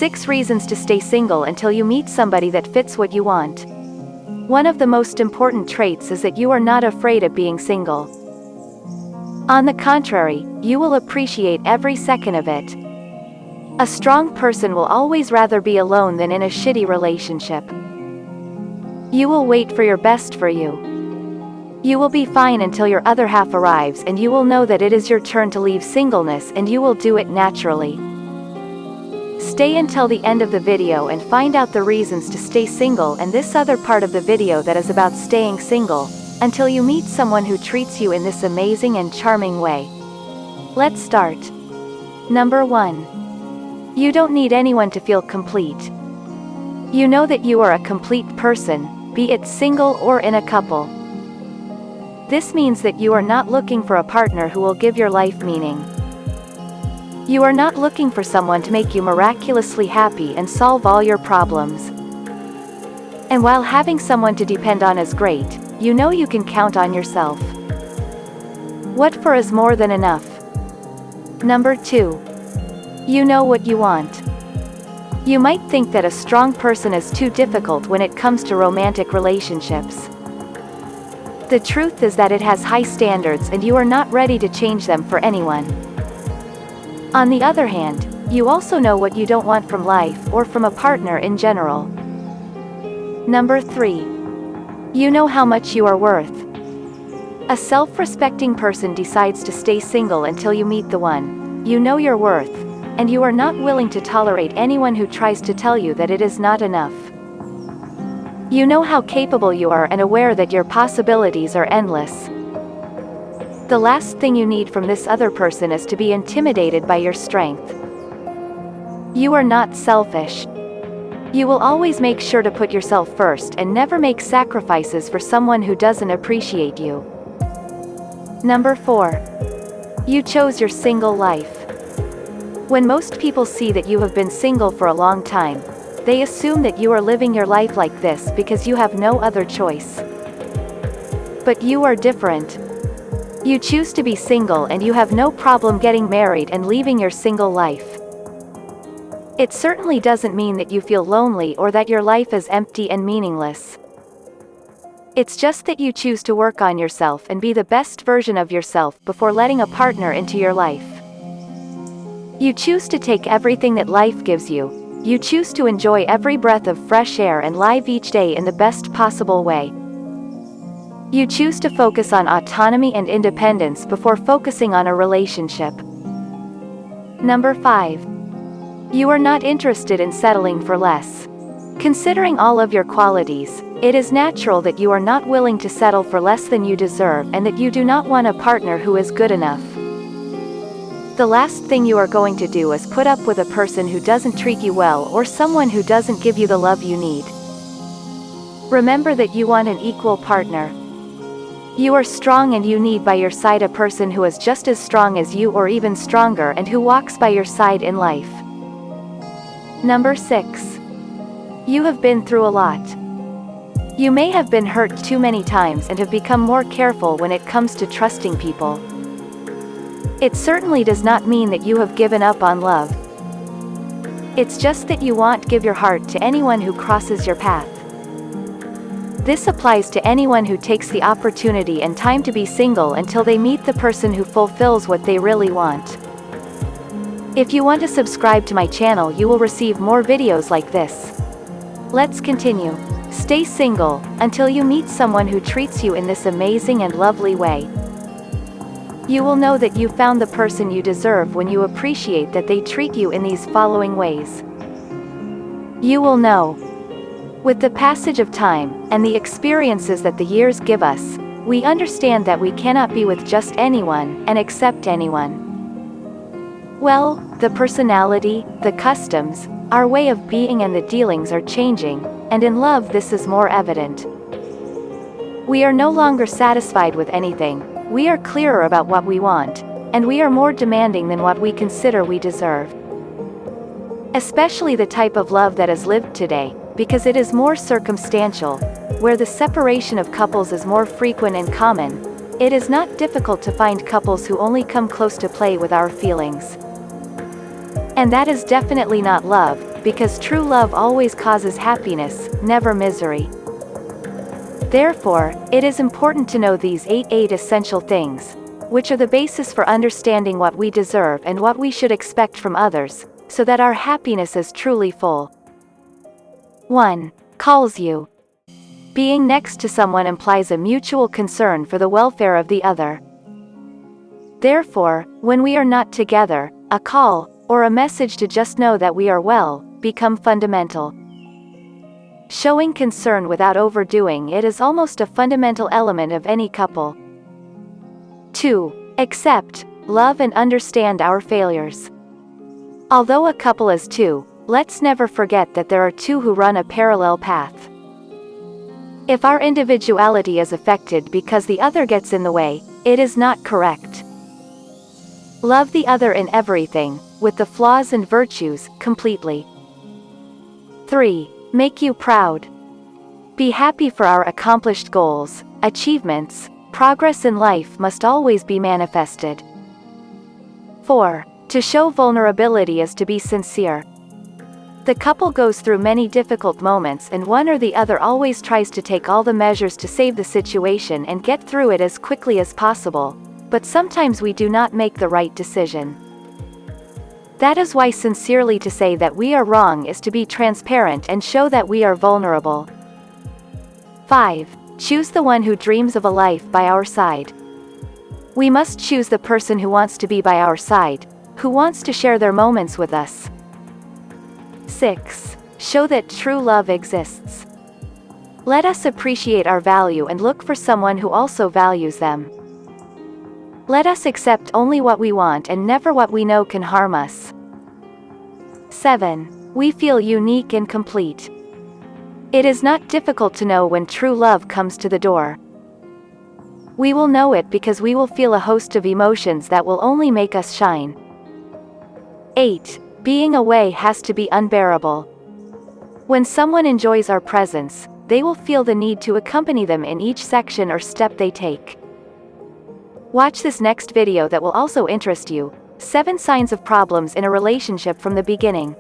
6 reasons to stay single until you meet somebody that fits what you want. One of the most important traits is that you are not afraid of being single. On the contrary, you will appreciate every second of it. A strong person will always rather be alone than in a shitty relationship. You will wait for your best for you. You will be fine until your other half arrives, and you will know that it is your turn to leave singleness, and you will do it naturally. Stay until the end of the video and find out the reasons to stay single and this other part of the video that is about staying single, until you meet someone who treats you in this amazing and charming way. Let's start. Number 1. You don't need anyone to feel complete. You know that you are a complete person, be it single or in a couple. This means that you are not looking for a partner who will give your life meaning. You are not looking for someone to make you miraculously happy and solve all your problems. And while having someone to depend on is great, you know you can count on yourself. What for is more than enough. Number 2. You know what you want. You might think that a strong person is too difficult when it comes to romantic relationships. The truth is that it has high standards and you are not ready to change them for anyone. On the other hand, you also know what you don't want from life or from a partner in general. Number 3. You know how much you are worth. A self-respecting person decides to stay single until you meet the one. You know your worth, and you are not willing to tolerate anyone who tries to tell you that it is not enough. You know how capable you are and aware that your possibilities are endless. The last thing you need from this other person is to be intimidated by your strength. You are not selfish. You will always make sure to put yourself first and never make sacrifices for someone who doesn't appreciate you. Number 4. You chose your single life. When most people see that you have been single for a long time, they assume that you are living your life like this because you have no other choice. But you are different. You choose to be single and you have no problem getting married and leaving your single life. It certainly doesn't mean that you feel lonely or that your life is empty and meaningless. It's just that you choose to work on yourself and be the best version of yourself before letting a partner into your life. You choose to take everything that life gives you. You choose to enjoy every breath of fresh air and live each day in the best possible way. You choose to focus on autonomy and independence before focusing on a relationship. Number 5. You are not interested in settling for less. Considering all of your qualities, it is natural that you are not willing to settle for less than you deserve and that you do not want a partner who is good enough. The last thing you are going to do is put up with a person who doesn't treat you well or someone who doesn't give you the love you need. Remember that you want an equal partner. You are strong and you need by your side a person who is just as strong as you or even stronger and who walks by your side in life. Number 6. You have been through a lot. You may have been hurt too many times and have become more careful when it comes to trusting people. It certainly does not mean that you have given up on love. It's just that you won't give your heart to anyone who crosses your path. This applies to anyone who takes the opportunity and time to be single until they meet the person who fulfills what they really want. If you want to subscribe to my channel, you will receive more videos like this. Let's continue. Stay single until you meet someone who treats you in this amazing and lovely way. You will know that you found the person you deserve when you appreciate that they treat you in these following ways. You will know. With the passage of time, and the experiences that the years give us, we understand that we cannot be with just anyone, and accept anyone. Well, the personality, the customs, our way of being and the dealings are changing, and in love this is more evident. We are no longer satisfied with anything. We are clearer about what we want, and we are more demanding than what we consider we deserve. Especially the type of love that is lived today, because it is more circumstantial, where the separation of couples is more frequent and common. It is not difficult to find couples who only come close to play with our feelings. And that is definitely not love, because true love always causes happiness, never misery. Therefore, it is important to know these eight essential things, which are the basis for understanding what we deserve and what we should expect from others, so that our happiness is truly full. 1. Calls you. Being next to someone implies a mutual concern for the welfare of the other. Therefore, when we are not together, a call, or a message to just know that we are well, become fundamental. Showing concern without overdoing it is almost a fundamental element of any couple. 2. Accept, love and understand our failures. Although a couple is two, let's never forget that there are two who run a parallel path. If our individuality is affected because the other gets in the way, it is not correct. Love the other in everything, with the flaws and virtues, completely. 3. Make you proud. Be happy for our accomplished goals, achievements. Progress in life must always be manifested. 4. To show vulnerability is to be sincere. The couple goes through many difficult moments and one or the other always tries to take all the measures to save the situation and get through it as quickly as possible, but sometimes we do not make the right decision. That is why sincerely to say that we are wrong is to be transparent and show that we are vulnerable. 5. Choose the one who dreams of a life by our side. We must choose the person who wants to be by our side, who wants to share their moments with us. 6. Show that true love exists. Let us appreciate our value and look for someone who also values them. Let us accept only what we want and never what we know can harm us. 7. We feel unique and complete. It is not difficult to know when true love comes to the door. We will know it because we will feel a host of emotions that will only make us shine. 8. Being away has to be unbearable. When someone enjoys our presence, they will feel the need to accompany them in each section or step they take. Watch this next video that will also interest you. 7 signs of problems in a relationship from the beginning.